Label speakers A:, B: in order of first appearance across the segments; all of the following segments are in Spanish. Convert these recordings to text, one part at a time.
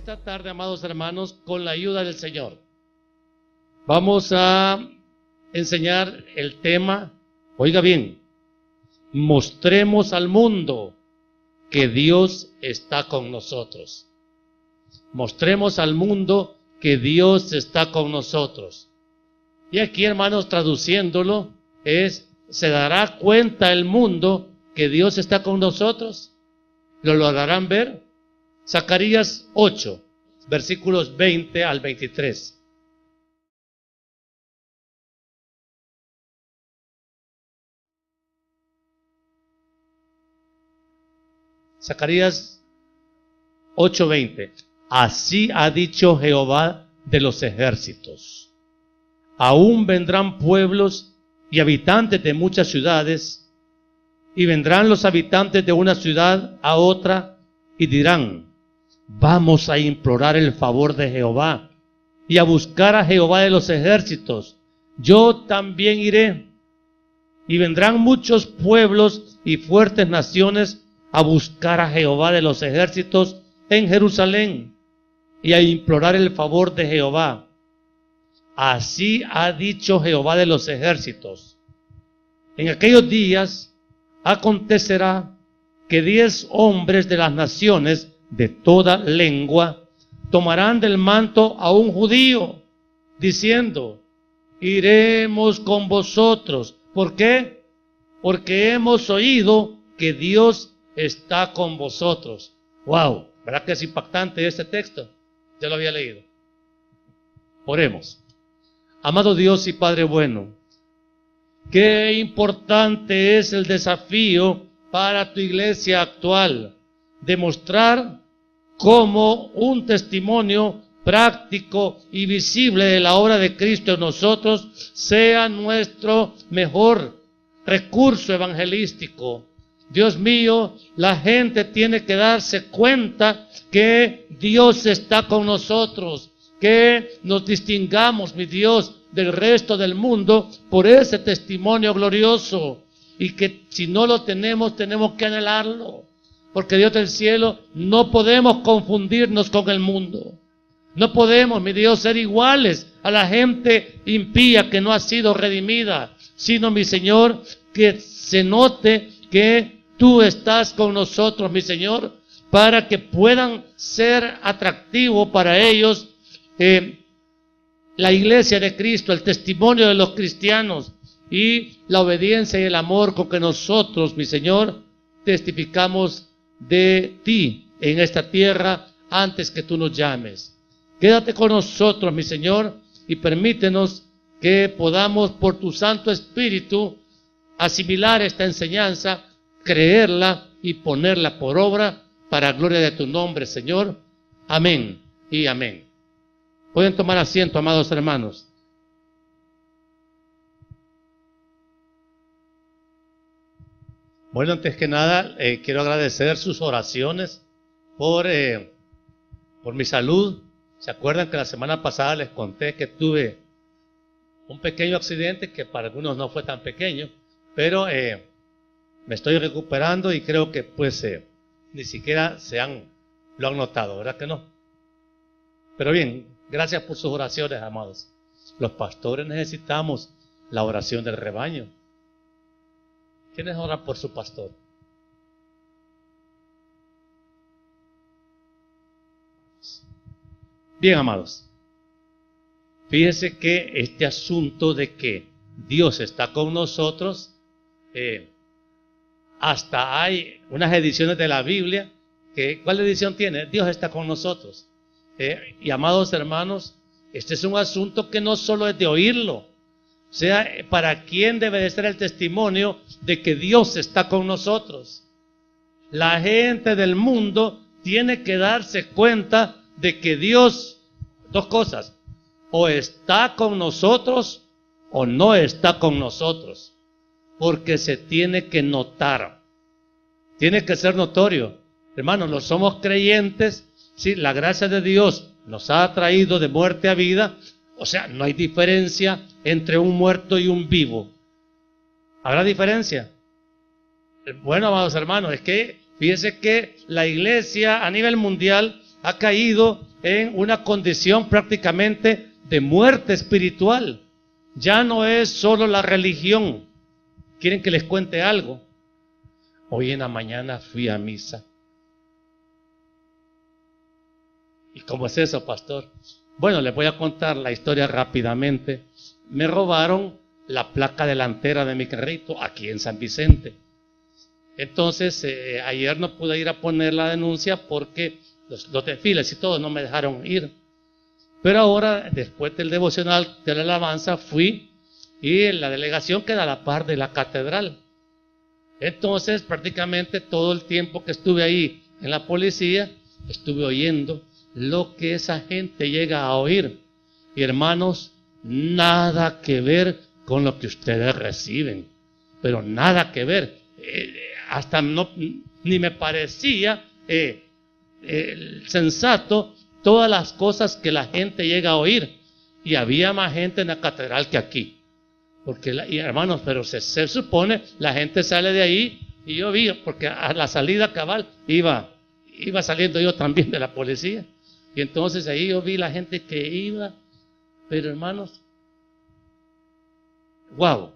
A: esta tarde, amados hermanos, con la ayuda del Señor, vamos a enseñar el tema, oiga bien, mostremos al mundo que Dios está con nosotros. Mostremos al mundo que Dios está con nosotros. Y aquí, hermanos, traduciéndolo, ¿se dará cuenta el mundo que Dios está con nosotros? ¿Lo lograrán ver? Zacarías 8, versículos 20 al 23. Zacarías 8:20. Así ha dicho Jehová de los ejércitos: aún vendrán pueblos y habitantes de muchas ciudades, y vendrán los habitantes de una ciudad a otra, y dirán: vamos a implorar el favor de Jehová, y a buscar a Jehová de los ejércitos. Yo también iré. Y vendrán muchos pueblos y fuertes naciones a buscar a Jehová de los ejércitos en Jerusalén, y a implorar el favor de Jehová. Así ha dicho Jehová de los ejércitos: en aquellos días acontecerá que 10 hombres de las naciones de toda lengua tomarán del manto a un judío, diciendo: iremos con vosotros. ¿Por qué? Porque hemos oído que Dios está con vosotros. Wow, ¿verdad que es impactante este texto? Ya lo había leído. Oremos. Amado Dios y Padre bueno, qué importante es el desafío para tu iglesia actual, demostrar cómo un testimonio práctico y visible de la obra de Cristo en nosotros sea nuestro mejor recurso evangelístico. Dios mío, la gente tiene que darse cuenta que Dios está con nosotros, que nos distingamos, mi Dios, del resto del mundo por ese testimonio glorioso, y que si no lo tenemos, tenemos que anhelarlo, porque Dios del cielo, no podemos confundirnos con el mundo. No podemos, mi Dios, ser iguales a la gente impía que no ha sido redimida, sino, mi Señor, que se note que tú estás con nosotros, mi Señor, para que puedan ser atractivo para ellos la iglesia de Cristo, el testimonio de los cristianos y la obediencia y el amor con que nosotros, mi Señor, testificamos de ti en esta tierra antes que tú nos llames. Quédate con nosotros, mi Señor, y permítenos que podamos por tu Santo Espíritu asimilar esta enseñanza, creerla y ponerla por obra para gloria de tu nombre, Señor. Amén y amén. Pueden tomar asiento, amados hermanos. Bueno, antes que nada, quiero agradecer sus oraciones por mi salud. ¿Se acuerdan que la semana pasada les conté que tuve un pequeño accidente que para algunos no fue tan pequeño, pero me estoy recuperando y creo que pues ni siquiera lo han notado, ¿verdad que no? Pero bien, gracias por sus oraciones, amados. Los pastores necesitamos la oración del rebaño. ¿Quiénes oran por su pastor? Bien, amados. Fíjense que este asunto de que Dios está con nosotros, hasta hay unas ediciones de la Biblia que, ¿cuál edición tiene? Dios está con nosotros. Y amados hermanos, este es un asunto que no solo es de oírlo, o sea, ¿para quién debe de ser el testimonio de que Dios está con nosotros? La gente del mundo tiene que darse cuenta de que Dios, dos cosas, o está con nosotros o no está con nosotros, porque se tiene que notar, tiene que ser notorio. Hermanos, los somos creyentes. Sí, la gracia de Dios nos ha traído de muerte a vida. O sea, no hay diferencia entre un muerto y un vivo. ¿Habrá diferencia? Bueno, amados hermanos, es que fíjense que la iglesia a nivel mundial ha caído en una condición prácticamente de muerte espiritual. Ya no es solo la religión. ¿Quieren que les cuente algo? Hoy en la mañana fui a misa. ¿Y cómo es eso, pastor? Bueno, les voy a contar la historia rápidamente. Me robaron la placa delantera de mi carrito aquí en San Vicente. Entonces, ayer no pude ir a poner la denuncia porque los desfiles y todo no me dejaron ir. Pero ahora, después del devocional de la alabanza, fui y la delegación queda a la par de la catedral. Entonces, prácticamente todo el tiempo que estuve ahí en la policía, estuve oyendo lo que esa gente llega a oír. Y hermanos, nada que ver con lo que ustedes reciben. Pero nada que ver. Hasta no, ni me parecía sensato todas las cosas que la gente llega a oír. Y había más gente en la catedral que aquí. Porque, y hermanos, pero se supone, la gente sale de ahí, y yo vi, porque a la salida cabal iba saliendo yo también de la policía. Y entonces ahí yo vi la gente que iba, pero hermanos, wow,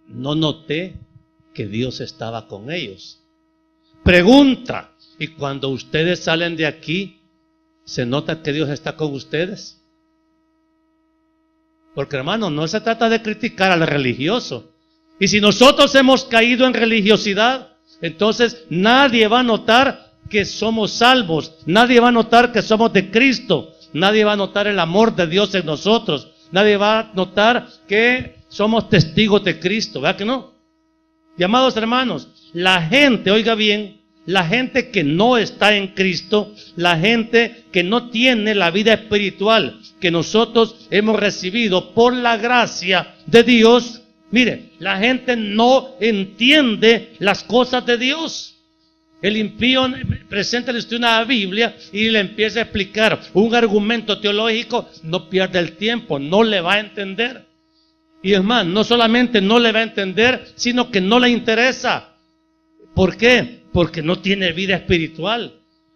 A: no noté que Dios estaba con ellos. Pregunta, ¿y cuando ustedes salen de aquí, se nota que Dios está con ustedes? Porque hermanos, no se trata de criticar al religioso. Y si nosotros hemos caído en religiosidad, entonces nadie va a notar que somos salvos. Nadie va a notar que somos de Cristo. Nadie va a notar el amor de Dios en nosotros. Nadie va a notar que somos testigos de Cristo. ¿Verdad que no? Y amados hermanos, la gente, oiga bien, la gente que no está en Cristo, la gente que no tiene la vida espiritual que nosotros hemos recibido por la gracia de Dios, mire, la gente no entiende las cosas de Dios. El impío presenta usted una Biblia y le empieza a explicar un argumento teológico, no pierde el tiempo, no le va a entender. Y es más, no solamente no le va a entender, sino que no le interesa. ¿Por qué? Porque no tiene vida espiritual.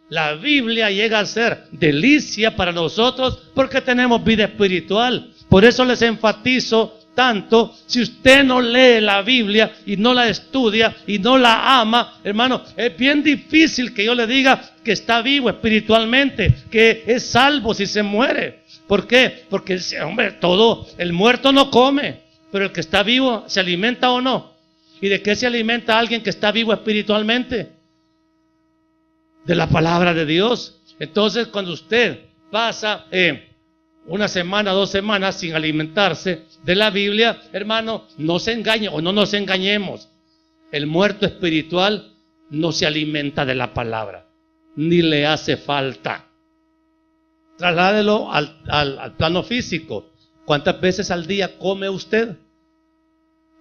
A: La Biblia llega a ser delicia para nosotros porque tenemos vida espiritual. Por eso les enfatizo tanto, si usted no lee la Biblia y no la estudia y no la ama, hermano, es bien difícil que yo le diga que está vivo espiritualmente, que es salvo si se muere. ¿Por qué? Porque, hombre, el muerto no come, pero el que está vivo se alimenta o no. ¿Y de qué se alimenta alguien que está vivo espiritualmente? De la palabra de Dios. Entonces, cuando usted pasa una semana, 2 semanas sin alimentarse de la Biblia, hermano, no se engañe o no nos engañemos. El muerto espiritual no se alimenta de la palabra, ni le hace falta. Trasládelo al plano físico. ¿Cuántas veces al día come usted?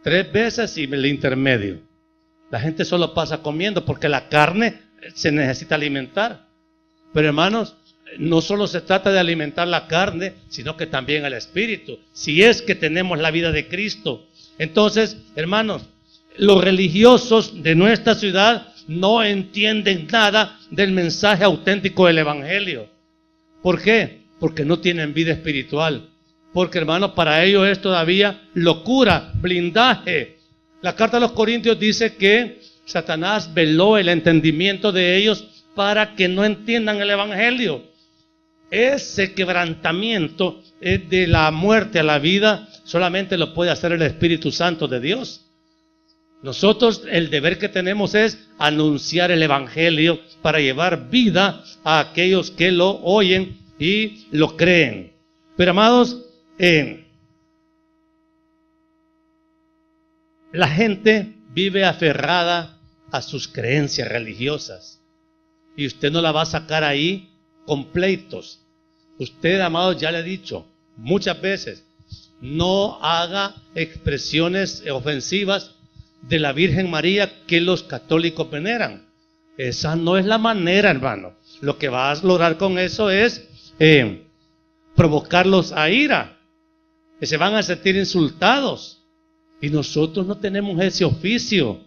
A: 3 veces y el intermedio. La gente solo pasa comiendo porque la carne se necesita alimentar. Pero hermanos, no solo se trata de alimentar la carne, sino que también el espíritu. Si es que tenemos la vida de Cristo. Entonces, hermanos, los religiosos de nuestra ciudad no entienden nada del mensaje auténtico del Evangelio. ¿Por qué? Porque no tienen vida espiritual. Porque, hermanos, para ellos es todavía locura, blindaje. La carta a los Corintios dice que Satanás veló el entendimiento de ellos para que no entiendan el Evangelio. Ese quebrantamiento de la muerte a la vida solamente lo puede hacer el Espíritu Santo de Dios. Nosotros el deber que tenemos es anunciar el Evangelio para llevar vida a aquellos que lo oyen y lo creen. Pero amados, la gente vive aferrada a sus creencias religiosas y usted no la va a sacar ahí con pleitos. Usted, amados, ya le he dicho muchas veces, no haga expresiones ofensivas de la Virgen María que los católicos veneran. Esa no es la manera, hermano. Lo que va a lograr con eso es provocarlos a ira, que se van a sentir insultados. Y nosotros no tenemos ese oficio.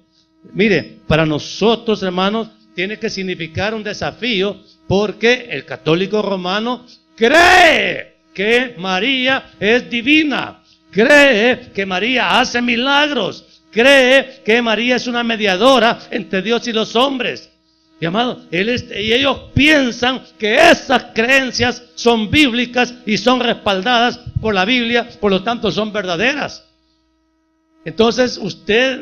A: Mire, para nosotros, hermanos, tiene que significar un desafío, Porque el católico romano cree que María es divina, cree que María hace milagros, cree que María es una mediadora entre Dios y los hombres. Y amado, y ellos piensan que esas creencias son bíblicas y son respaldadas por la Biblia, por lo tanto son verdaderas. Entonces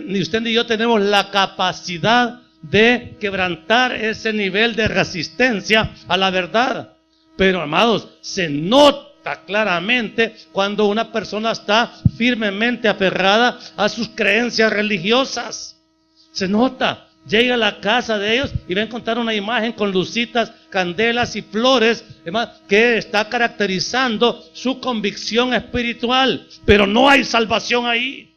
A: ni usted ni yo tenemos la capacidad de quebrantar ese nivel de resistencia a la verdad. Pero amados, se nota claramente cuando una persona está firmemente aferrada a sus creencias religiosas. Se nota. Llega a la casa de ellos y va a encontrar una imagen con lucitas, candelas y flores, que está caracterizando su convicción espiritual. Pero no hay salvación ahí.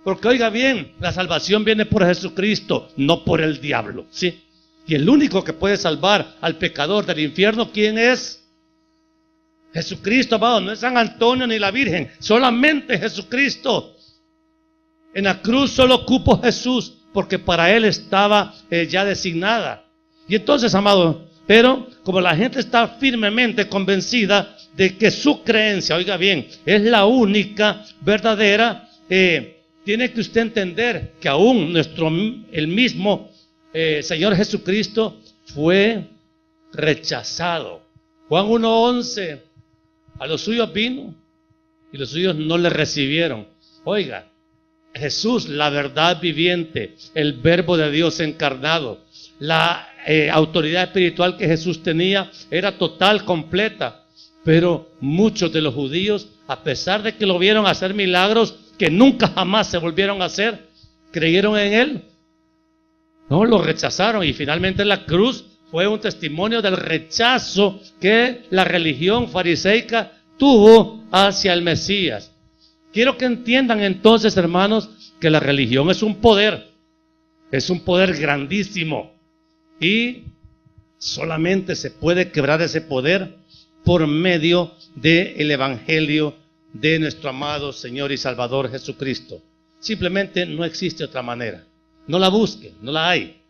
A: Porque oiga bien, la salvación viene por Jesucristo, no por el diablo, ¿sí? Y el único que puede salvar al pecador del infierno, ¿quién es? Jesucristo, amado, no es San Antonio ni la Virgen, solamente Jesucristo. En la cruz solo cupo Jesús, porque para él estaba ya designada. Y entonces, amado, pero como la gente está firmemente convencida de que su creencia, oiga bien, es la única verdadera, tiene que usted entender que aún el mismo Señor Jesucristo fue rechazado. Juan 1:11, a los suyos vino y los suyos no le recibieron. Oiga, Jesús, la verdad viviente, el verbo de Dios encarnado, la autoridad espiritual que Jesús tenía era total, completa. Pero muchos de los judíos, a pesar de que lo vieron hacer milagros que nunca jamás se volvieron a hacer, creyeron en él. No, lo rechazaron, y finalmente la cruz fue un testimonio del rechazo que la religión fariseica tuvo hacia el Mesías. Quiero que entiendan entonces, hermanos, que la religión es un poder grandísimo, y solamente se puede quebrar ese poder por medio del evangelio de nuestro amado Señor y Salvador Jesucristo. Simplemente no existe otra manera. No la busquen, no la hay.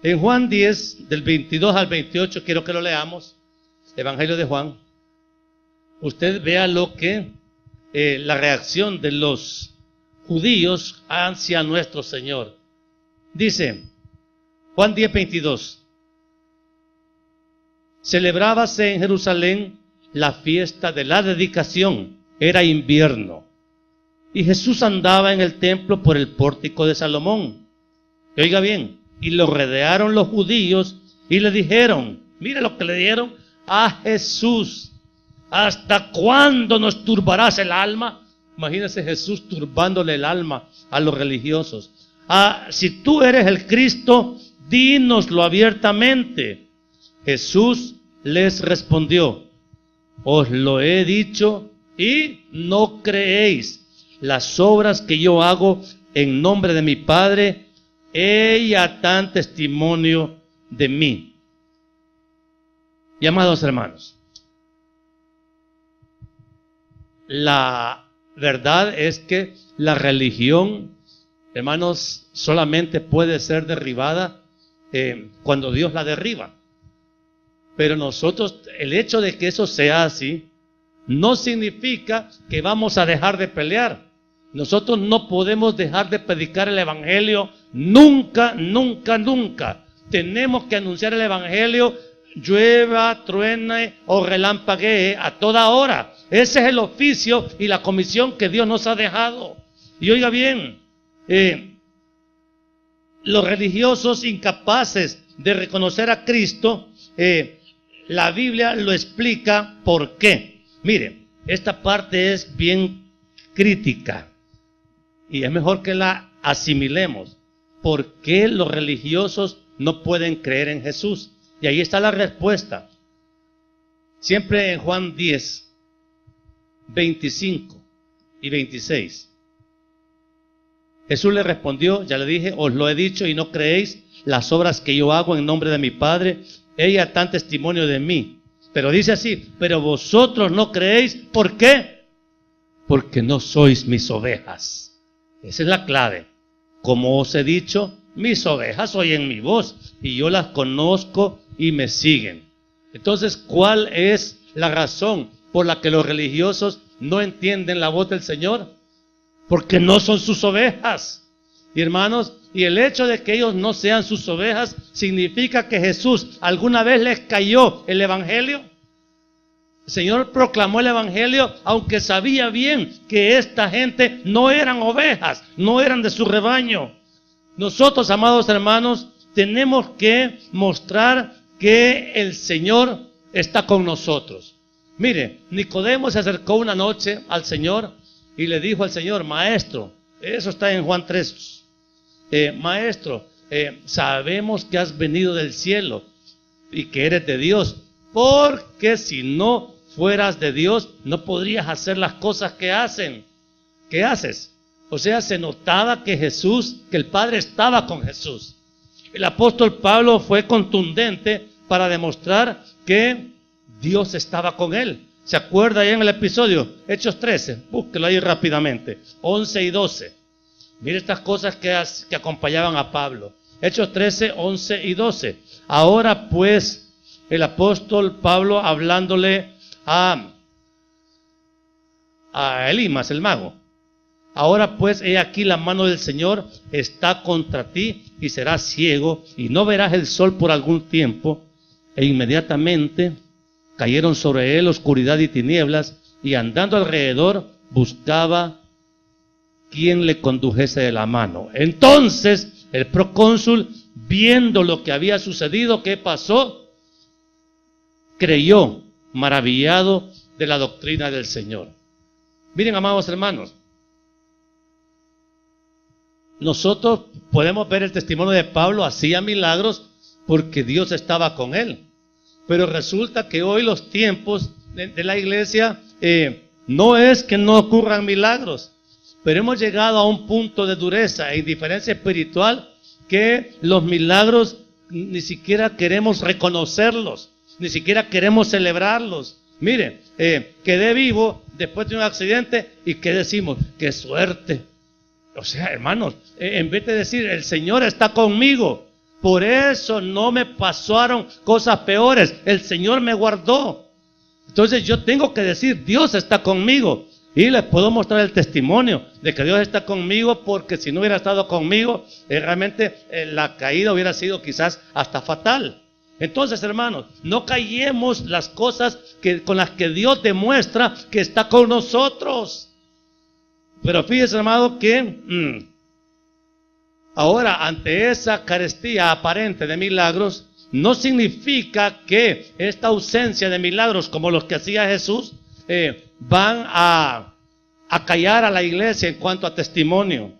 A: En Juan 10, del 22 al 28, quiero que lo leamos, Evangelio de Juan. Usted vea lo que la reacción de los judíos hacia nuestro Señor. Dice Juan 10, 22. Celebrábase en Jerusalén la fiesta de la dedicación. Era invierno. Y Jesús andaba en el templo por el pórtico de Salomón. Y oiga bien, y lo rodearon los judíos y le dijeron, mire lo que le dieron a Jesús. ¿Hasta cuándo nos turbarás el alma? Imagínese Jesús turbándole el alma a los religiosos. Si tú eres el Cristo, dínoslo abiertamente. Jesús les respondió, os lo he dicho y no creéis. Las obras que yo hago en nombre de mi Padre, ella dan testimonio de mí. Y amados hermanos, la verdad es que la religión, hermanos, solamente puede ser derribada cuando Dios la derriba. Pero nosotros, el hecho de que eso sea así, no significa que vamos a dejar de pelear. Nosotros no podemos dejar de predicar el evangelio nunca, nunca, nunca. Tenemos que anunciar el evangelio, llueva, truene o relampaguee, a toda hora. Ese es el oficio y la comisión que Dios nos ha dejado. Y oiga bien, los religiosos incapaces de reconocer a Cristo, la Biblia lo explica por qué. Mire, esta parte es bien crítica y es mejor que la asimilemos. ¿Por qué los religiosos no pueden creer en Jesús? Y ahí está la respuesta. Siempre en Juan 10, 25 y 26. Jesús le respondió, ya le dije, os lo he dicho y no creéis. Las obras que yo hago en nombre de mi Padre, ellas dan testimonio de mí. Pero dice así, pero vosotros no creéis. ¿Por qué? Porque no sois mis ovejas. Esa es la clave. Como os he dicho, mis ovejas oyen mi voz y yo las conozco y me siguen. Entonces, ¿cuál es la razón por la que los religiosos no entienden la voz del Señor? Porque no son sus ovejas. Y hermanos, y el hecho de que ellos no sean sus ovejas significa que Jesús alguna vez les cayó el evangelio. El Señor proclamó el evangelio aunque sabía bien que esta gente no eran ovejas, no eran de su rebaño. Nosotros, amados hermanos, tenemos que mostrar que el Señor está con nosotros. Mire, Nicodemo se acercó una noche al Señor y le dijo al Señor: Maestro, eso está en Juan 3. Maestro, sabemos que has venido del cielo y que eres de Dios, porque si no fueras de Dios, no podrías hacer las cosas que hacen. ¿Qué haces? O sea, se notaba que el Padre estaba con Jesús. El apóstol Pablo fue contundente para demostrar que Dios estaba con él. ¿Se acuerda ahí en el episodio? Hechos 13, búsquelo ahí rápidamente, 11 y 12. Mire estas cosas que acompañaban a Pablo. Hechos 13, 11 y 12. Ahora pues, el apóstol Pablo hablándole a Elimas, el mago. Ahora pues, he aquí la mano del Señor está contra ti y serás ciego y no verás el sol por algún tiempo. E inmediatamente cayeron sobre él oscuridad y tinieblas, y andando alrededor buscaba quien le condujese de la mano. Entonces el procónsul, viendo lo que había sucedido, ¿qué pasó? Creyó, maravillado de la doctrina del Señor. Miren, amados hermanos, nosotros podemos ver el testimonio de Pablo, hacía milagros porque Dios estaba con él. Pero resulta que hoy los tiempos de la iglesia no es que no ocurran milagros, pero hemos llegado a un punto de dureza e indiferencia espiritual que los milagros ni siquiera queremos reconocerlos, ni siquiera queremos celebrarlos. Mire, quedé vivo después de un accidente y ¿qué decimos? ¡Qué suerte! O sea, hermanos, en vez de decir el Señor está conmigo, por eso no me pasaron cosas peores, el Señor me guardó. Entonces yo tengo que decir Dios está conmigo. Y les puedo mostrar el testimonio de que Dios está conmigo, porque si no hubiera estado conmigo, realmente la caída hubiera sido quizás hasta fatal. Entonces, hermanos, no callemos las cosas con las que Dios demuestra que está con nosotros. Pero fíjese, hermano, que ahora ante esa carestía aparente de milagros, no significa que esta ausencia de milagros como los que hacía Jesús van a callar a la iglesia en cuanto a testimonio.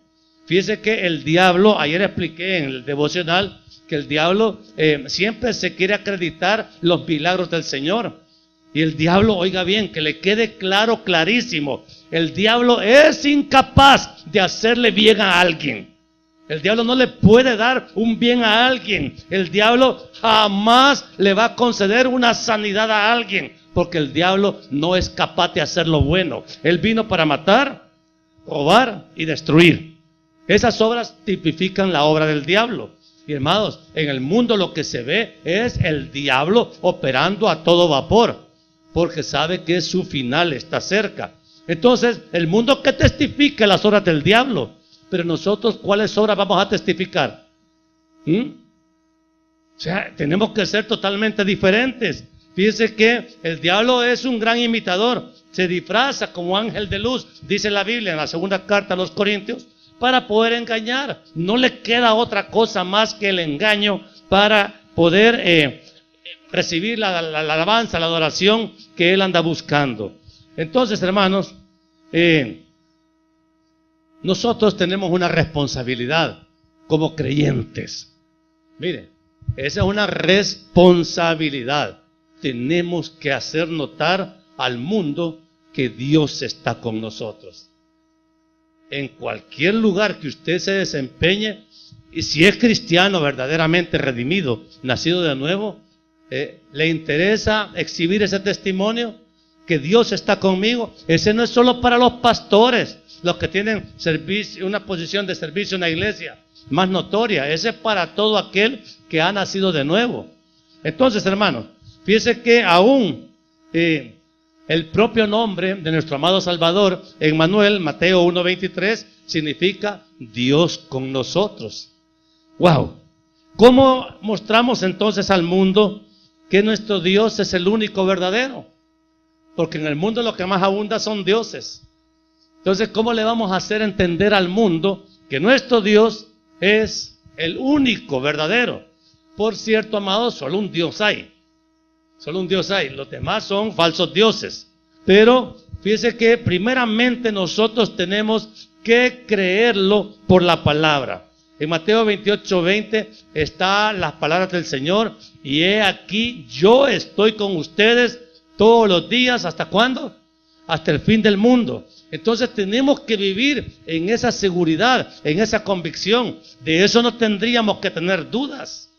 A: Fíjese que el diablo, ayer expliqué en el devocional, que el diablo siempre se quiere acreditar los milagros del Señor. Y el diablo, oiga bien, que le quede claro, clarísimo, el diablo es incapaz de hacerle bien a alguien. El diablo no le puede dar un bien a alguien. El diablo jamás le va a conceder una sanidad a alguien, porque el diablo no es capaz de hacer lo bueno. Él vino para matar, robar y destruir. Esas obras tipifican la obra del diablo. Y hermanos, en el mundo lo que se ve es el diablo operando a todo vapor, porque sabe que su final está cerca. Entonces, el mundo que testifica las obras del diablo, pero nosotros, ¿cuáles obras vamos a testificar? O sea, tenemos que ser totalmente diferentes. Fíjense que el diablo es un gran imitador, se disfraza como ángel de luz, dice la Biblia en la segunda carta a los Corintios, para poder engañar. No le queda otra cosa más que el engaño para poder recibir la alabanza, la adoración que él anda buscando. Entonces, hermanos, nosotros tenemos una responsabilidad como creyentes. Mire, esa es una responsabilidad. Tenemos que hacer notar al mundo que Dios está con nosotros. En cualquier lugar que usted se desempeñe, y si es cristiano verdaderamente redimido, nacido de nuevo, le interesa exhibir ese testimonio, que Dios está conmigo. Ese no es solo para los pastores, los que tienen servicio, una posición de servicio en la iglesia más notoria. Ese es para todo aquel que ha nacido de nuevo. Entonces, hermanos, Fíjese que aún el propio nombre de nuestro amado Salvador, Emmanuel, Mateo 1:23, significa Dios con nosotros. ¡Wow! ¿Cómo mostramos entonces al mundo que nuestro Dios es el único verdadero? Porque en el mundo lo que más abunda son dioses. Entonces, ¿cómo le vamos a hacer entender al mundo que nuestro Dios es el único verdadero? Por cierto, amados, solo un Dios hay. Solo un Dios hay. Los demás son falsos dioses. Pero fíjese que primeramente nosotros tenemos que creerlo por la palabra. En Mateo 28:20 están las palabras del Señor. Y he aquí, yo estoy con ustedes todos los días. ¿Hasta cuándo? Hasta el fin del mundo. Entonces tenemos que vivir en esa seguridad, en esa convicción. De eso no tendríamos que tener dudas.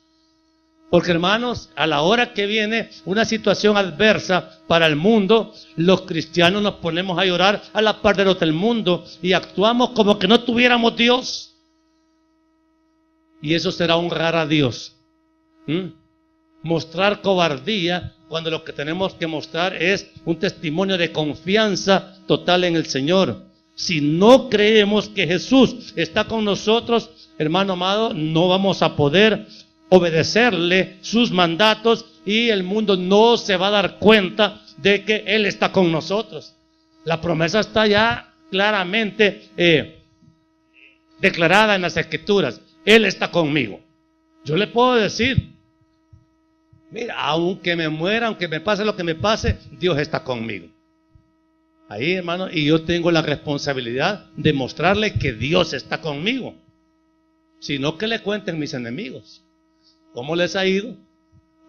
A: Porque, hermanos, a la hora que viene una situación adversa para el mundo, los cristianos nos ponemos a llorar a la par de los del mundo y actuamos como que no tuviéramos Dios. Y eso será honrar a Dios. Mostrar cobardía cuando lo que tenemos que mostrar es un testimonio de confianza total en el Señor. Si no creemos que Jesús está con nosotros, hermano amado, no vamos a poder obedecerle sus mandatos y el mundo no se va a dar cuenta de que Él está con nosotros. La promesa está ya claramente declarada en las Escrituras. Él está conmigo. Yo le puedo decir, mira, aunque me muera, aunque me pase lo que me pase, Dios está conmigo. Ahí, hermano, y yo tengo la responsabilidad de mostrarle que Dios está conmigo. Si no, que le cuenten mis enemigos cómo les ha ido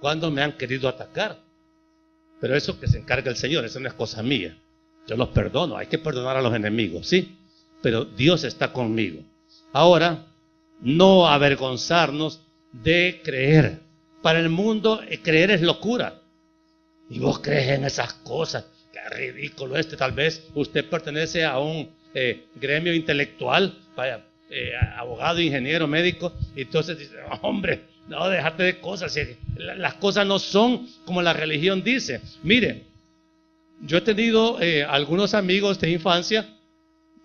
A: cuando me han querido atacar. Pero eso que se encarga el Señor, eso no es cosa mía. Yo los perdono, hay que perdonar a los enemigos, sí, pero Dios está conmigo. Ahora, no avergonzarnos de creer. Para el mundo, creer es locura. Y vos crees en esas cosas. Qué ridículo tal vez usted pertenece a un gremio intelectual, abogado, ingeniero, médico, y entonces dice, hombre, no, déjate de cosas. Las cosas no son como la religión dice. Mire, yo he tenido algunos amigos de infancia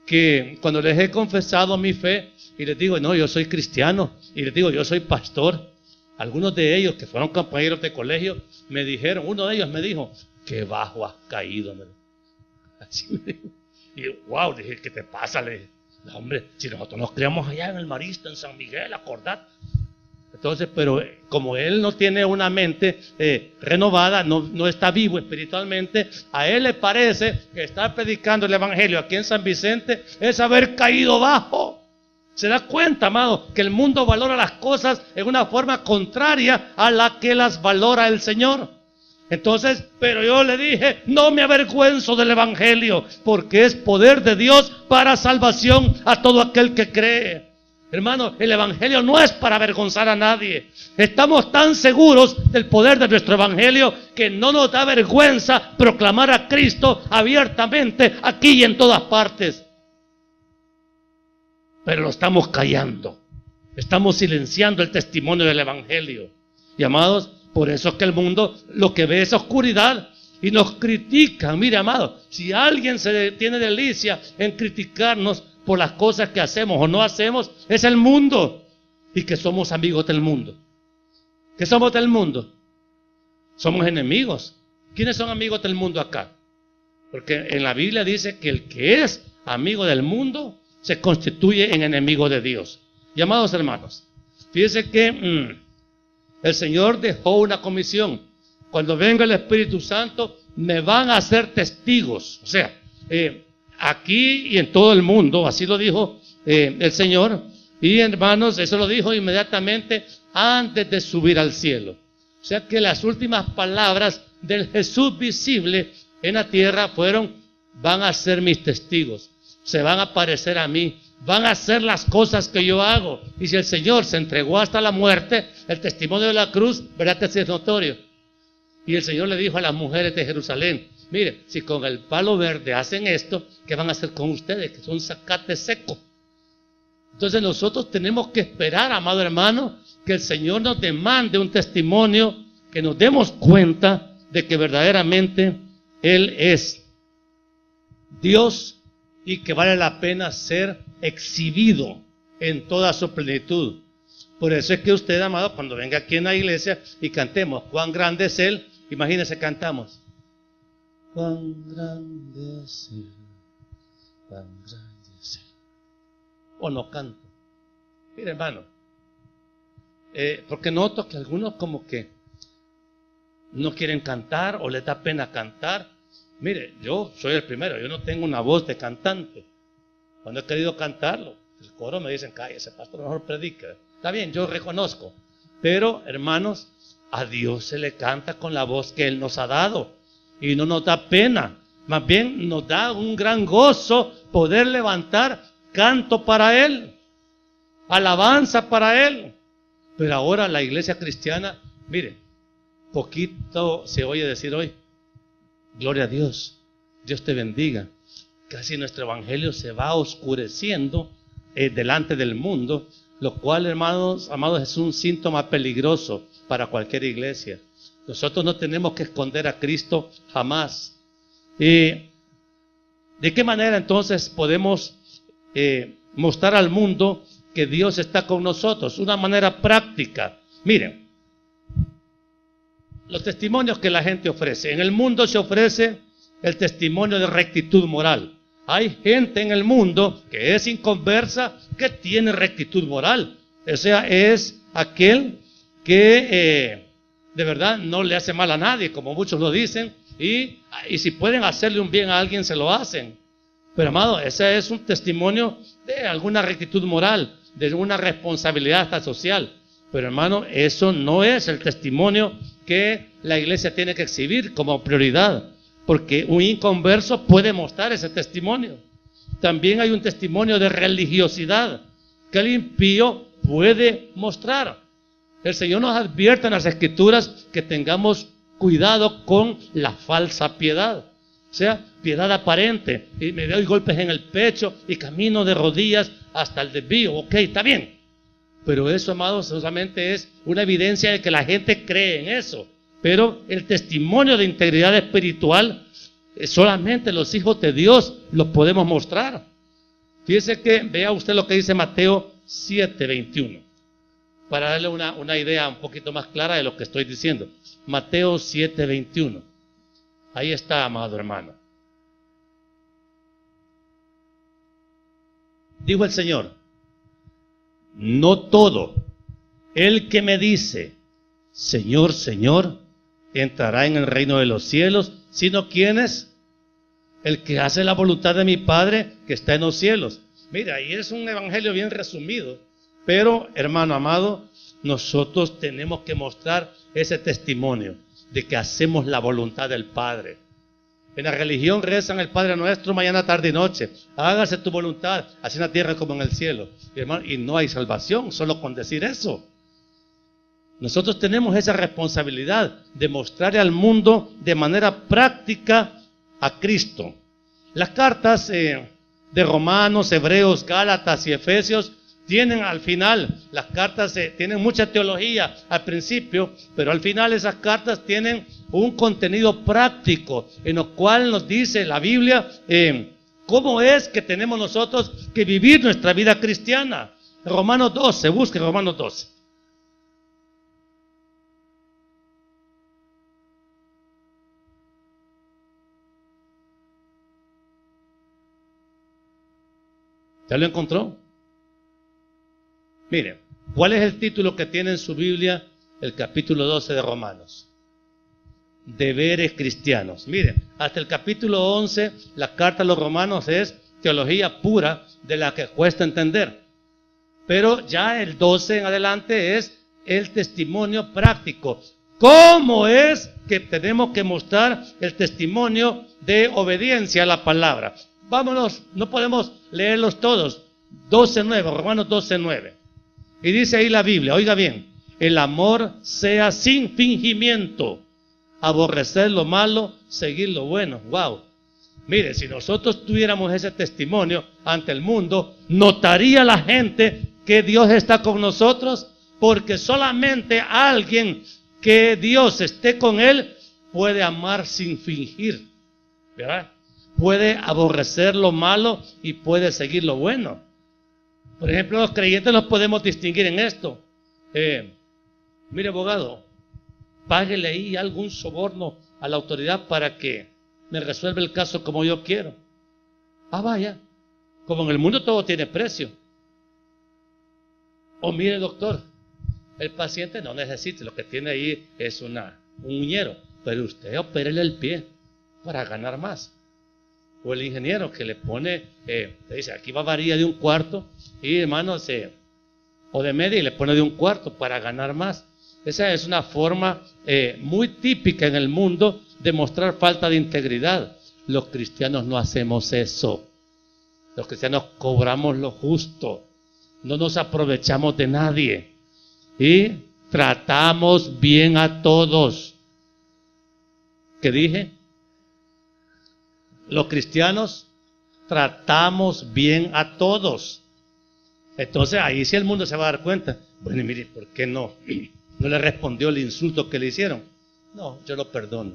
A: que cuando les he confesado mi fe y les digo, no, yo soy cristiano, y les digo, yo soy pastor, algunos de ellos que fueron compañeros de colegio me dijeron, uno de ellos me dijo, qué bajo has caído. Así me dijo. Y yo, wow, dije, ¿qué te pasa? Le dije, no, hombre, si nosotros nos criamos allá en el Marista, en San Miguel, acordate. Entonces, pero como él no tiene una mente renovada, no está vivo espiritualmente, a él le parece que estar predicando el evangelio aquí en San Vicente es haber caído bajo. Se da cuenta, amado, que el mundo valora las cosas en una forma contraria a la que las valora el Señor. Entonces, pero yo le dije, no me avergüenzo del evangelio, porque es poder de Dios para salvación a todo aquel que cree. Hermano, el evangelio no es para avergonzar a nadie. Estamos tan seguros del poder de nuestro evangelio que no nos da vergüenza proclamar a Cristo abiertamente aquí y en todas partes. Pero lo estamos callando. Estamos silenciando el testimonio del evangelio. Y amados, por eso es que el mundo lo que ve es oscuridad y nos critican. Mire, amado, si alguien se tiene delicia en criticarnos por las cosas que hacemos o no hacemos, es el mundo. Y que somos amigos del mundo. ¿Qué somos del mundo? Somos enemigos. ¿Quiénes son amigos del mundo acá? Porque en la Biblia dice que el que es amigo del mundo se constituye en enemigo de Dios. Y amados hermanos, fíjense que el Señor dejó una comisión. Cuando venga el Espíritu Santo, me van a hacer testigos. O sea, aquí y en todo el mundo, así lo dijo el Señor. Y hermanos, eso lo dijo inmediatamente antes de subir al cielo. O sea que las últimas palabras del Jesús visible en la tierra fueron, van a ser mis testigos, se van a parecer a mí, van a hacer las cosas que yo hago. Y si el Señor se entregó hasta la muerte, el testimonio de la cruz, verdad que sí es notorio. Y el Señor le dijo a las mujeres de Jerusalén, mire, si con el palo verde hacen esto, ¿qué van a hacer con ustedes? Que son zacate seco. Entonces nosotros tenemos que esperar, amado hermano, que el Señor nos demande un testimonio que nos demos cuenta de que verdaderamente Él es Dios y que vale la pena ser exhibido en toda su plenitud. Por eso es que usted, amado, cuando venga aquí en la iglesia y cantemos cuán grande es Él, imagínese, cantamos cuán grande es Él, cuán grande es Él. O no canto. Mire, hermano, porque noto que algunos como que no quieren cantar o les da pena cantar. Mire, yo soy el primero, yo no tengo una voz de cantante. Cuando he querido cantarlo, el coro me dicen, cállese, pastor, mejor predica. Está bien, yo reconozco. Pero, hermanos, a Dios se le canta con la voz que Él nos ha dado. Y no nos da pena. Más bien nos da un gran gozo poder levantar canto para Él. Alabanza para Él. Pero ahora la iglesia cristiana, mire, poquito se oye decir hoy, gloria a Dios, Dios te bendiga. Casi nuestro evangelio se va oscureciendo delante del mundo, lo cual, hermanos, amados, es un síntoma peligroso para cualquier iglesia. Nosotros no tenemos que esconder a Cristo jamás. ¿De qué manera entonces podemos mostrar al mundo que Dios está con nosotros? Una manera práctica. Miren, los testimonios que la gente ofrece. En el mundo se ofrece el testimonio de rectitud moral. Hay gente en el mundo que es inconversa, que tiene rectitud moral. O sea, es aquel que de verdad no le hace mal a nadie, como muchos lo dicen, y si pueden hacerle un bien a alguien, se lo hacen. Pero, amado, ese es un testimonio de alguna rectitud moral, de una responsabilidad hasta social. Pero, hermano, eso no es el testimonio que la iglesia tiene que exhibir como prioridad, porque un inconverso puede mostrar ese testimonio. También hay un testimonio de religiosidad que el impío puede mostrar. El Señor nos advierte en las Escrituras que tengamos cuidado con la falsa piedad. O sea, piedad aparente, y me doy golpes en el pecho y camino de rodillas hasta el desvío. Ok, está bien. Pero eso, amados, solamente es una evidencia de que la gente cree en eso. Pero el testimonio de integridad espiritual, solamente los hijos de Dios lo podemos mostrar. Fíjese que, vea usted lo que dice Mateo 7:21, para darle una idea un poquito más clara de lo que estoy diciendo. Mateo 7:21. Ahí está, amado hermano. Dijo el Señor: no todo el que me dice, Señor, Señor, entrará en el reino de los cielos, sino ¿quién es? El que hace la voluntad de mi Padre que está en los cielos. Mira, ahí es un evangelio bien resumido, pero, hermano amado, nosotros tenemos que mostrar ese testimonio de que hacemos la voluntad del Padre. En la religión rezan el Padre Nuestro mañana, tarde y noche. Hágase tu voluntad, así en la tierra como en el cielo. Y, hermano, y no hay salvación solo con decir eso. Nosotros tenemos esa responsabilidad de mostrarle al mundo de manera práctica a Cristo. Las cartas de Romanos, Hebreos, Gálatas y Efesios tienen al final, las cartas tienen mucha teología al principio, pero al final esas cartas tienen un contenido práctico en lo cual nos dice la Biblia cómo es que tenemos nosotros que vivir nuestra vida cristiana. Romanos 12, busque Romanos 12. ¿Ya lo encontró? Mire, ¿cuál es el título que tiene en su Biblia el capítulo 12 de Romanos? Deberes cristianos. Miren, hasta el capítulo 11, la carta a los romanos es teología pura de la que cuesta entender. Pero ya el 12 en adelante es el testimonio práctico. ¿Cómo es que tenemos que mostrar el testimonio de obediencia a la palabra? Vámonos, no podemos leerlos todos. 12:9, Romanos 12:9. Y dice ahí la Biblia, oiga bien, el amor sea sin fingimiento, aborrecer lo malo, seguir lo bueno. Wow. Mire, si nosotros tuviéramos ese testimonio ante el mundo, notaría la gente que Dios está con nosotros, porque solamente alguien que Dios esté con él, puede amar sin fingir, ¿verdad? Puede aborrecer lo malo y puede seguir lo bueno. Por ejemplo, los creyentes los podemos distinguir en esto. Mire, abogado, páguele ahí algún soborno a la autoridad para que me resuelva el caso como yo quiero. Ah, vaya, como en el mundo todo tiene precio. O mire, doctor, el paciente no necesita, lo que tiene ahí es un uñero, pero usted opérele el pie para ganar más. O el ingeniero que le pone, le dice, aquí va varilla de 1/4 y hermanos, o de media y le pone de 1/4 para ganar más. Esa es una forma muy típica en el mundo de mostrar falta de integridad. Los cristianos no hacemos eso. Los cristianos cobramos lo justo. No nos aprovechamos de nadie. Y tratamos bien a todos. ¿Qué dije? Los cristianos tratamos bien a todos. Entonces ahí sí el mundo se va a dar cuenta. Bueno, mire, ¿por qué no le respondió el insulto que le hicieron? No, yo lo perdono.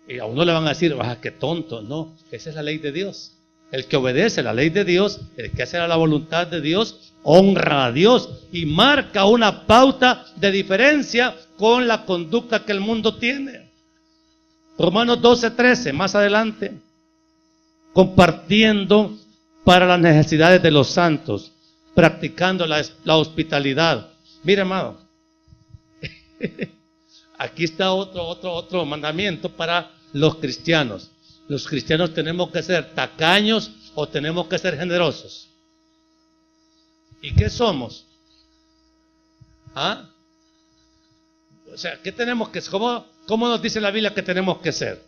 A: Y a uno le van a decir, ah, qué tonto. No, esa es la ley de Dios. El que obedece la ley de Dios, el que hace la voluntad de Dios, honra a Dios y marca una pauta de diferencia con la conducta que el mundo tiene. Romanos 12:13, más adelante, compartiendo para las necesidades de los santos, practicando la hospitalidad. Mire, amado, aquí está otro mandamiento para los cristianos. Los cristianos tenemos que ser tacaños o tenemos que ser generosos. ¿Y qué somos? ¿Ah? O sea, ¿qué tenemos que ser? ¿Cómo nos dice la Biblia que tenemos que ser?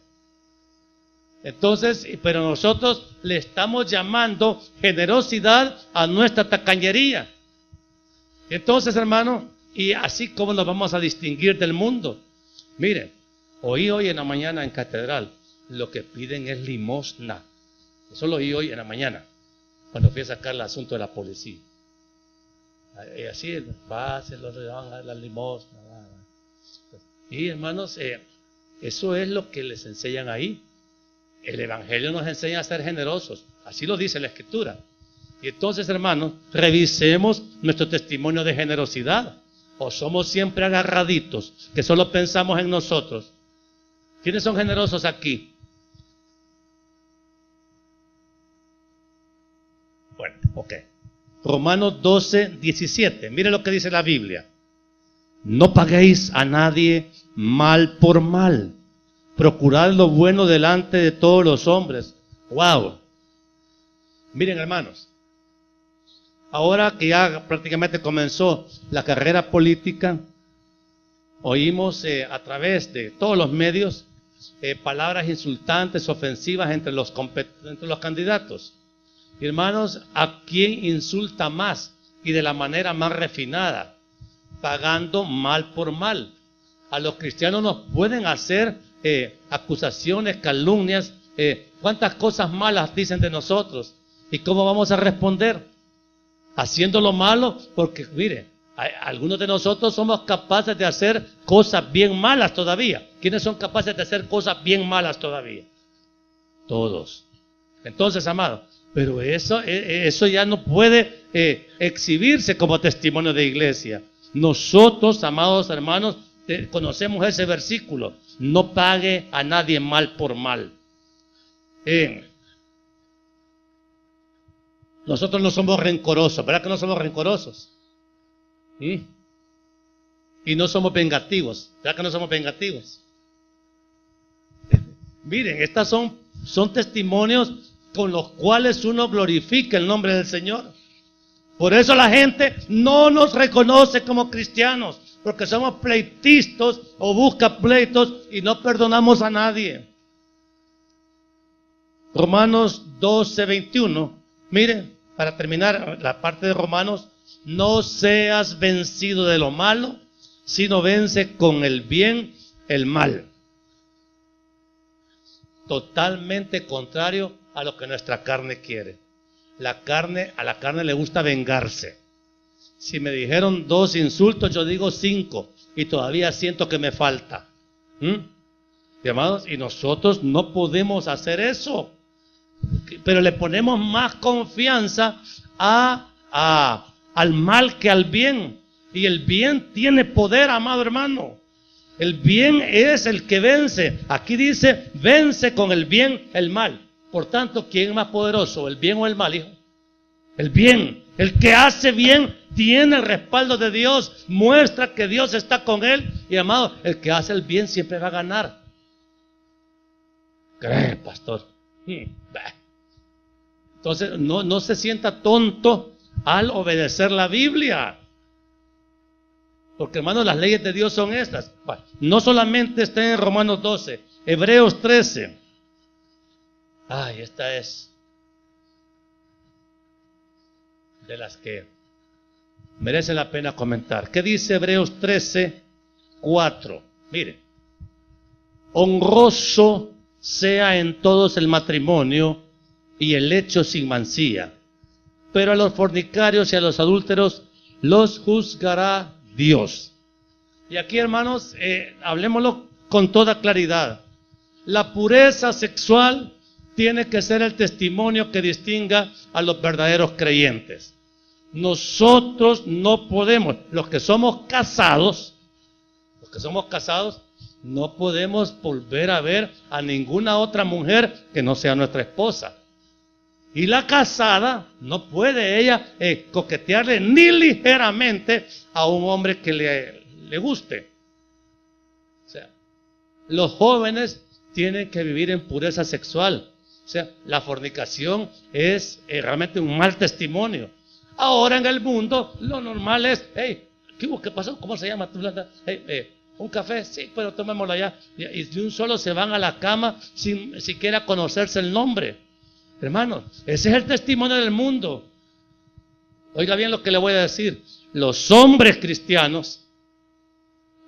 A: Entonces, pero nosotros le estamos llamando generosidad a nuestra tacañería. Entonces, hermano, y así como nos vamos a distinguir del mundo. Miren, oí hoy en la mañana en catedral, lo que piden es limosna. Eso lo oí hoy en la mañana, cuando fui a sacar el asunto de la policía. Y así, se los dan a la limosna. Y hermanos, eso es lo que les enseñan ahí. El Evangelio nos enseña a ser generosos. Así lo dice la Escritura. Y entonces, hermanos, revisemos nuestro testimonio de generosidad. O somos siempre agarraditos, que solo pensamos en nosotros. ¿Quiénes son generosos aquí? Bueno, ok. Romanos 12:17. Mire lo que dice la Biblia. No paguéis a nadie mal por mal. Procurad lo bueno delante de todos los hombres. ¡Wow! Miren, hermanos. Ahora que ya prácticamente comenzó la carrera política, oímos a través de todos los medios palabras insultantes, ofensivas entre los candidatos. Y hermanos, ¿a quién insulta más y de la manera más refinada? Pagando mal por mal. A los cristianos nos pueden hacer acusaciones, calumnias, cuántas cosas malas dicen de nosotros. ¿Y cómo vamos a responder? Haciendo lo malo, porque mire, algunos de nosotros somos capaces de hacer cosas bien malas todavía. ¿Quiénes son capaces de hacer cosas bien malas todavía? Todos. Entonces, amado, pero eso ya no puede exhibirse como testimonio de iglesia. Nosotros, amados hermanos, conocemos ese versículo. No pague a nadie mal por mal. Nosotros no somos rencorosos, ¿verdad que no somos rencorosos? Y no somos vengativos, ¿verdad que no somos vengativos? Miren, estas son testimonios con los cuales uno glorifica el nombre del Señor. Por eso la gente no nos reconoce como cristianos, porque somos pleitistas o busca pleitos y no perdonamos a nadie. Romanos 12:21. Miren, para terminar la parte de Romanos, no seas vencido de lo malo, sino vence con el bien el mal. Totalmente contrario a lo que nuestra carne quiere. A la carne le gusta vengarse. Si me dijeron 2 insultos, yo digo 5. y todavía siento que me falta. Y amados, y nosotros no podemos hacer eso, pero le ponemos más confianza al mal que al bien. Y el bien tiene poder, amado hermano. El bien es el que vence. Aquí dice, vence con el bien el mal. Por tanto, ¿quién es más poderoso, el bien o el mal, hijo? El bien. El que hace bien tiene el respaldo de Dios, muestra que Dios está con él. Y amado, el que hace el bien siempre va a ganar. ¿Cree, pastor? Entonces, no se sienta tonto al obedecer la Biblia. Porque, hermanos, las leyes de Dios son estas. No solamente está en Romanos 12, Hebreos 13. Ay, esta es de las que merece la pena comentar. ¿Qué dice Hebreos 13, 4? Mire, honroso sea en todos el matrimonio y el lecho sin mancilla, pero a los fornicarios y a los adúlteros los juzgará Dios. Y aquí, hermanos, hablemoslo con toda claridad. La pureza sexual tiene que ser el testimonio que distinga a los verdaderos creyentes. Nosotros no podemos, los que somos casados, no podemos volver a ver a ninguna otra mujer que no sea nuestra esposa. Y la casada no puede ella coquetearle ni ligeramente a un hombre que le guste. O sea, los jóvenes tienen que vivir en pureza sexual. O sea, la fornicación es realmente un mal testimonio. Ahora en el mundo lo normal es, ¿qué pasó? ¿Cómo se llama? ¿Un café? Sí, pero tomémoslo allá. Y de un solo se van a la cama sin siquiera conocerse el nombre. Hermanos, ese es el testimonio del mundo. Oiga bien lo que le voy a decir. Los hombres cristianos,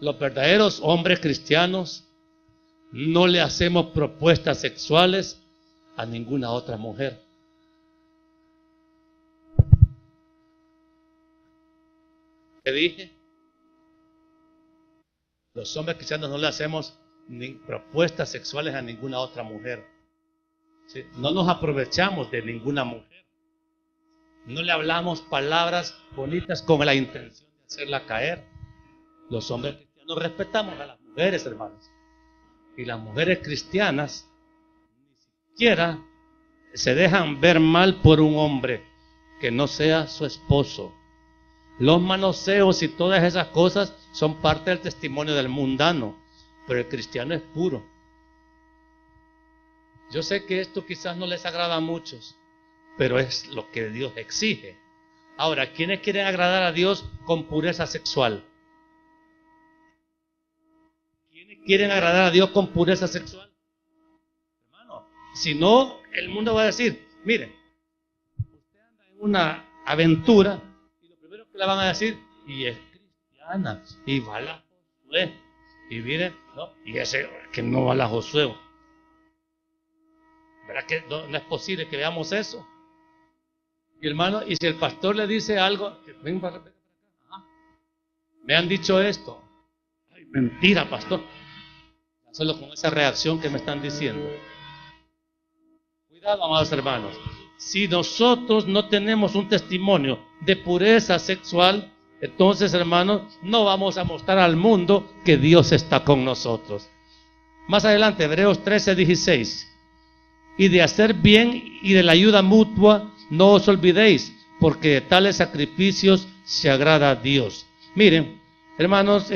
A: los verdaderos hombres cristianos, no le hacemos propuestas sexuales a ninguna otra mujer. ¿Qué dije? Los hombres cristianos no le hacemos ni propuestas sexuales a ninguna otra mujer. ¿Sí? No nos aprovechamos de ninguna mujer. No le hablamos palabras bonitas con la intención de hacerla caer. Los hombres cristianos respetamos a las mujeres, hermanos. Y las mujeres cristianas ni siquiera se dejan ver mal por un hombre que no sea su esposo. Los manoseos y todas esas cosas son parte del testimonio del mundano, pero el cristiano es puro. Yo sé que esto quizás no les agrada a muchos, pero es lo que Dios exige. Ahora, ¿quiénes quieren agradar a Dios con pureza sexual? ¿Quiénes quieren agradar a Dios con pureza sexual? Hermano, si no, el mundo va a decir, mire, usted anda en una aventura y lo primero que le van a decir, y es cristiana, y va a la Josué, y mire, ¿no? Y ese que no va a la Josué. ¿Verdad que no es posible que veamos eso? Y hermano, y si el pastor le dice algo, ven para acá, me han dicho esto. Ay, mentira, pastor. Solo con esa reacción que me están diciendo. Cuidado, amados hermanos. Si nosotros no tenemos un testimonio de pureza sexual, entonces, hermanos, no vamos a mostrar al mundo que Dios está con nosotros. Más adelante, Hebreos 13:16. Y de hacer bien y de la ayuda mutua no os olvidéis, porque de tales sacrificios se agrada a Dios. Miren, hermanos,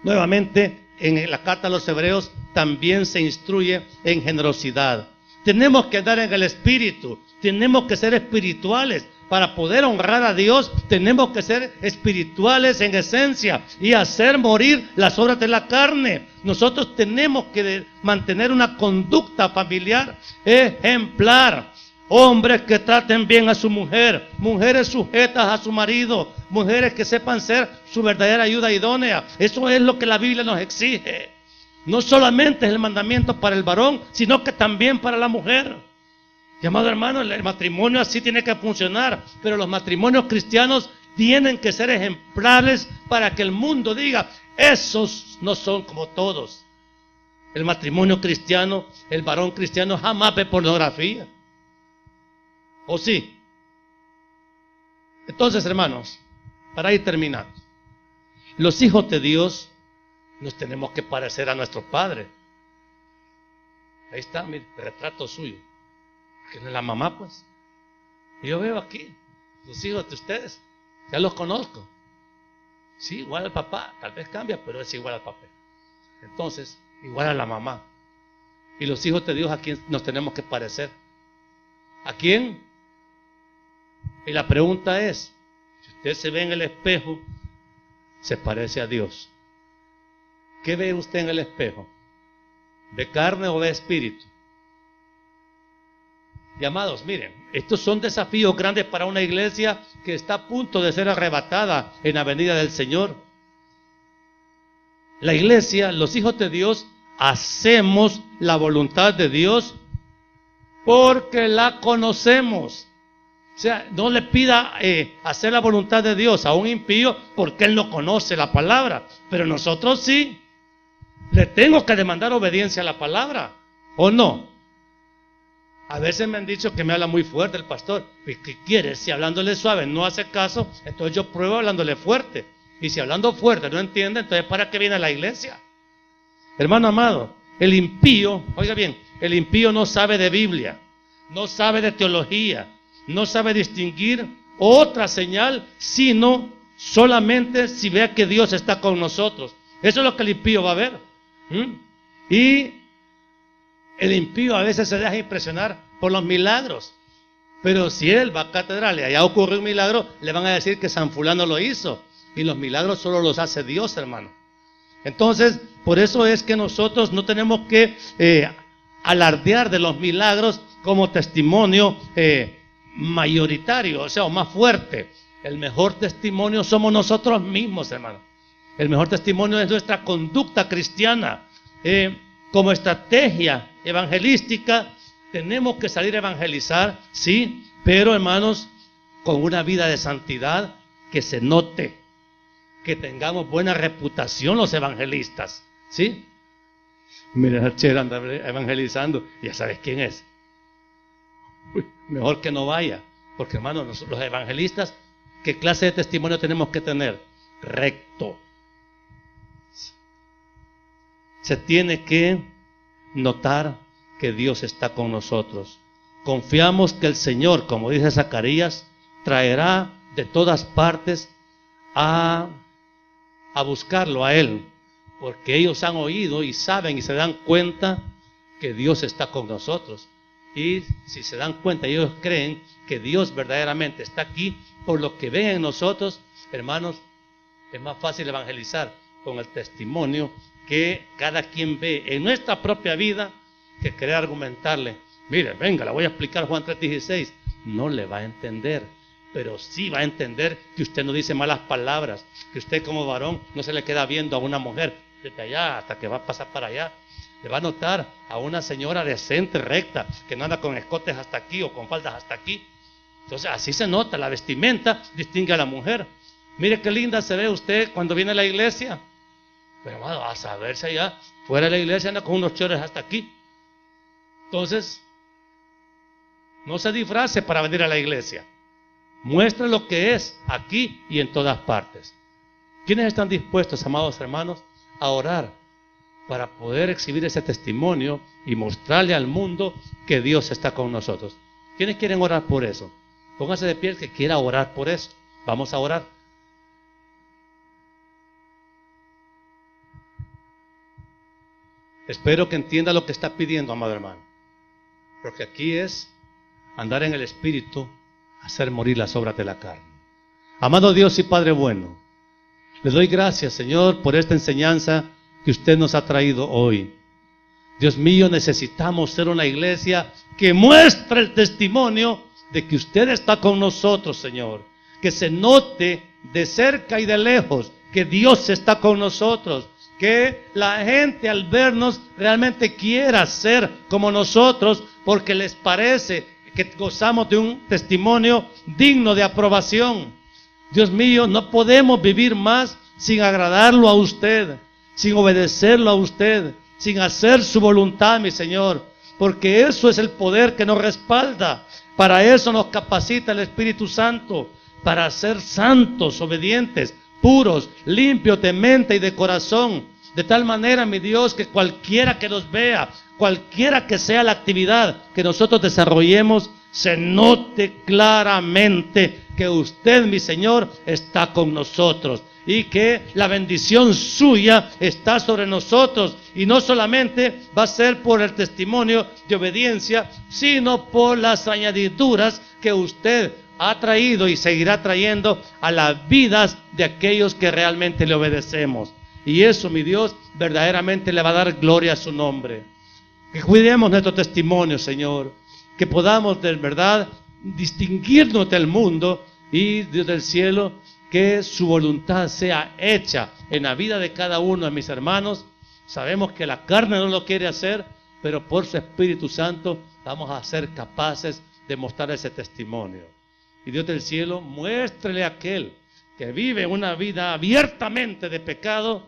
A: nuevamente en la carta a los Hebreos también se instruye en generosidad. Tenemos que andar en el Espíritu, tenemos que ser espirituales. Para poder honrar a Dios, tenemos que ser espirituales en esencia y hacer morir las obras de la carne. Nosotros tenemos que mantener una conducta familiar ejemplar. Hombres que traten bien a su mujer, mujeres sujetas a su marido, mujeres que sepan ser su verdadera ayuda idónea. Eso es lo que la Biblia nos exige. No solamente es el mandamiento para el varón, sino que también para la mujer. Y amado hermano, el matrimonio así tiene que funcionar, pero los matrimonios cristianos tienen que ser ejemplares para que el mundo diga, esos no son como todos. El matrimonio cristiano, el varón cristiano jamás ve pornografía. ¿O sí? Entonces, hermanos, para ir terminando, los hijos de Dios nos tenemos que parecer a nuestro Padre. Ahí está, mire, el retrato suyo. Que no es la mamá, pues. Y yo veo aquí, los hijos de ustedes, ya los conozco. Sí, igual al papá, tal vez cambia, pero es igual al papá. Entonces, igual a la mamá. Y los hijos de Dios, ¿a quién nos tenemos que parecer? ¿A quién? Y la pregunta es, si usted se ve en el espejo, se parece a Dios. ¿Qué ve usted en el espejo? ¿Ve carne o ve espíritu? Y amados, miren, estos son desafíos grandes para una iglesia que está a punto de ser arrebatada en la venida del Señor. La iglesia, los hijos de Dios, hacemos la voluntad de Dios porque la conocemos. O sea, no le pida hacer la voluntad de Dios a un impío porque él no conoce la palabra. Pero nosotros sí. Le tengo que demandar obediencia a la palabra. ¿O no? A veces me han dicho que me habla muy fuerte el pastor. ¿Qué quiere? Si hablándole suave no hace caso, entonces yo pruebo hablándole fuerte. Y si hablando fuerte no entiende, entonces ¿para qué viene a la iglesia? Hermano amado, el impío, oiga bien, el impío no sabe de Biblia, no sabe de teología, no sabe distinguir otra señal, sino solamente si vea que Dios está con nosotros. Eso es lo que el impío va a ver. Y el impío a veces se deja impresionar por los milagros. Pero si él va a catedral y allá ocurre un milagro, le van a decir que San Fulano lo hizo. Y los milagros solo los hace Dios, hermano. Entonces, por eso es que nosotros no tenemos que alardear de los milagros como testimonio mayoritario, o sea, o más fuerte. El mejor testimonio somos nosotros mismos, hermano. El mejor testimonio es nuestra conducta cristiana. Como estrategia evangelística, tenemos que salir a evangelizar, sí, pero hermanos, con una vida de santidad que se note, que tengamos buena reputación los evangelistas, ¿sí? Mira, el Chera anda evangelizando, ya sabes quién es. Uy, mejor que no vaya, porque hermanos, los evangelistas, ¿qué clase de testimonio tenemos que tener? Recto. Se tiene que notar que Dios está con nosotros. Confiamos que el Señor, como dice Zacarías, traerá de todas partes a buscarlo a Él, porque ellos han oído y saben y se dan cuenta que Dios está con nosotros. Y si se dan cuenta, ellos creen que Dios verdaderamente está aquí, por lo que ven en nosotros, hermanos, es más fácil evangelizar con el testimonio que cada quien ve en nuestra propia vida que querer argumentarle. Mire, venga, le voy a explicar Juan 3:16. No le va a entender, pero sí va a entender que usted no dice malas palabras, que usted como varón no se le queda viendo a una mujer desde allá hasta que va a pasar para allá. Le va a notar a una señora decente, recta, que no anda con escotes hasta aquí o con faldas hasta aquí. Entonces así se nota, la vestimenta distingue a la mujer. Mire qué linda se ve usted cuando viene a la iglesia. Pero hermano, a saberse allá, fuera de la iglesia anda con unos chores hasta aquí. Entonces, no se disfrace para venir a la iglesia. Muestre lo que es aquí y en todas partes. ¿Quiénes están dispuestos, amados hermanos, a orar para poder exhibir ese testimonio y mostrarle al mundo que Dios está con nosotros? ¿Quiénes quieren orar por eso? Póngase de pie el que quiera orar por eso. Vamos a orar. Espero que entienda lo que está pidiendo, amado hermano. Porque aquí es andar en el Espíritu, hacer morir las obras de la carne. Amado Dios y Padre bueno, le doy gracias, Señor, por esta enseñanza que usted nos ha traído hoy. Dios mío, necesitamos ser una iglesia que muestre el testimonio de que usted está con nosotros, Señor. Que se note de cerca y de lejos que Dios está con nosotros. Que la gente al vernos realmente quiera ser como nosotros porque les parece que gozamos de un testimonio digno de aprobación. Dios mío, no podemos vivir más sin agradarlo a usted, sin obedecerlo a usted, sin hacer su voluntad, mi Señor, porque eso es el poder que nos respalda. Para eso nos capacita el Espíritu Santo, para ser santos, obedientes, puros, limpios de mente y de corazón. De tal manera, mi Dios, que cualquiera que nos vea, cualquiera que sea la actividad que nosotros desarrollemos, se note claramente que usted, mi Señor, está con nosotros y que la bendición suya está sobre nosotros, y no solamente va a ser por el testimonio de obediencia, sino por las añadiduras que usted ha traído y seguirá trayendo a las vidas de aquellos que realmente le obedecemos. Y eso, mi Dios, verdaderamente le va a dar gloria a su nombre. Que cuidemos nuestro testimonio, Señor, que podamos de verdad distinguirnos del mundo, y Dios del cielo, que su voluntad sea hecha en la vida de cada uno de mis hermanos. Sabemos que la carne no lo quiere hacer, pero por su Espíritu Santo vamos a ser capaces de mostrar ese testimonio. Y Dios del cielo, muéstrele a aquel que vive una vida abiertamente de pecado,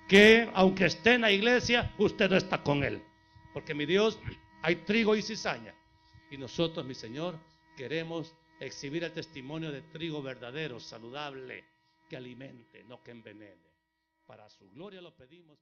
A: que aunque esté en la iglesia, usted no está con él. Porque, mi Dios, hay trigo y cizaña. Y nosotros, mi Señor, queremos exhibir el testimonio de trigo verdadero, saludable, que alimente, no que envenene. Para su gloria lo pedimos.